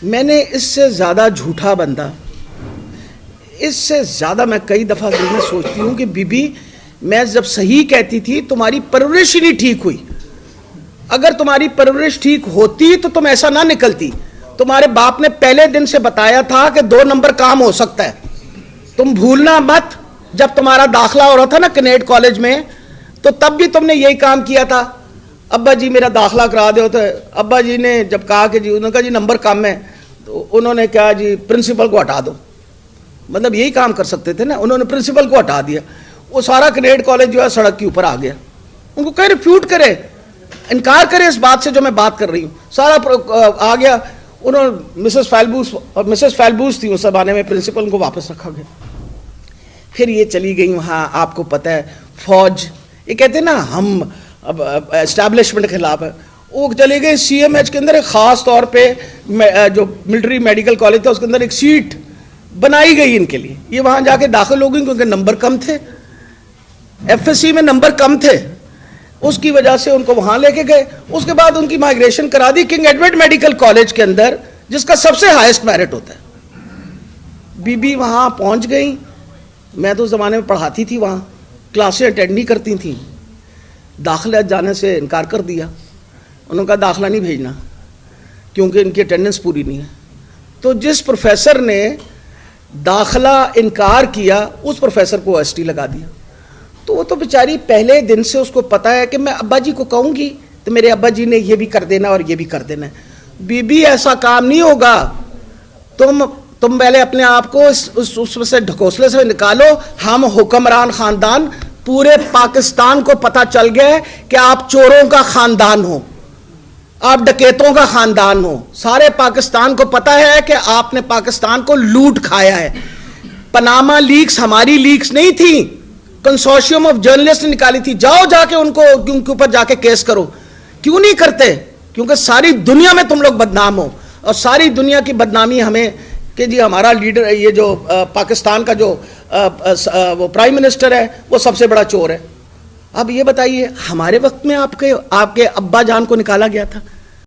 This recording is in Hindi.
मैंने इससे ज़्यादा झूठा बंदा, इससे ज़्यादा मैं कई दफ़ा दिल में सोचती हूँ कि बीबी, मैं जब सही कहती थी तुम्हारी परवरिश ही नहीं ठीक हुई। अगर तुम्हारी परवरिश ठीक होती तो तुम ऐसा ना निकलती। तुम्हारे बाप ने पहले दिन से बताया था कि 2 नंबर काम हो सकता है। तुम भूलना मत, जब तुम्हारा दाखिला हो रहा था ना कनेड कॉलेज में, तो तब भी तुमने यही काम किया था। अब्बा जी मेरा दाखिला करा दो, तो अब्बा जी ने जब कहा कि जी, उन्होंने कहा जी नंबर कम है, तो उन्होंने कहा जी प्रिंसिपल को हटा दो। मतलब यही काम कर सकते थे ना, उन्होंने प्रिंसिपल को हटा दिया। वो सारा कनेड कॉलेज जो है सड़क के ऊपर आ गया। उनको कहे रिफ्यूट करे, इनकार करे इस बात से जो मैं बात कर रही हूँ, सारा आ गया। उन्होंने मिसेस फैलबूस थी उस जमाने में, प्रिंसिपल को वापस रखा गया। फिर ये चली गई वहाँ, आपको पता है फौज, ये कहते हैं ना हम अब एस्टैब्लिशमेंट के खिलाफ है, वो चले गए CMH के अंदर। एक ख़ास तौर पे जो मिलिट्री मेडिकल कॉलेज था उसके अंदर एक सीट बनाई गई इनके लिए। ये वहाँ जाके दाखिल हो गई क्योंकि नंबर कम थे, FSC में नंबर कम थे, उसकी वजह से उनको वहाँ लेके गए। उसके बाद उनकी माइग्रेशन करा दी किंग एडवर्ड मेडिकल कॉलेज के अंदर, जिसका सबसे हाईएस्ट मेरिट होता है। बीबी वहाँ पहुँच गई। मैं तो उस ज़माने में पढ़ाती थी वहाँ, क्लासें अटेंड नहीं करती थी, दाखिला जाने से इनकार कर दिया। उन्होंने कहा दाखिला नहीं भेजना क्योंकि इनकी अटेंडेंस पूरी नहीं है। तो जिस प्रोफेसर ने दाखिला इनकार किया उस प्रोफेसर को OST लगा दिया। तो वो तो बेचारी पहले दिन से उसको पता है कि मैं अब्बा जी को कहूँगी तो मेरे अब्बा जी ने ये भी कर देना और ये भी कर देना है। बीबी ऐसा काम नहीं होगा। तुम पहले अपने आप को उससे ढकोसले से निकालो। हम हुक्मरान खानदान, पूरे पाकिस्तान को पता चल गया कि आप चोरों का खानदान हो, आप डकैतों का खानदान हो। सारे पाकिस्तान को पता है कि आपने पाकिस्तान को लूट खाया है। पनामा लीक्स हमारी लीक्स नहीं थी, कंसोर्शियम ऑफ जर्नलिस्ट ने निकाली थी। जाओ जाके उनको उनके ऊपर जाके केस करो। क्यों नहीं करते? क्योंकि सारी दुनिया में तुम लोग बदनाम हो, और सारी दुनिया की बदनामी हमें कि जी हमारा लीडर, ये जो पाकिस्तान का जो वो प्राइम मिनिस्टर है वो सबसे बड़ा चोर है। अब ये बताइए, हमारे वक्त में आपके अब्बा जान को निकाला गया था,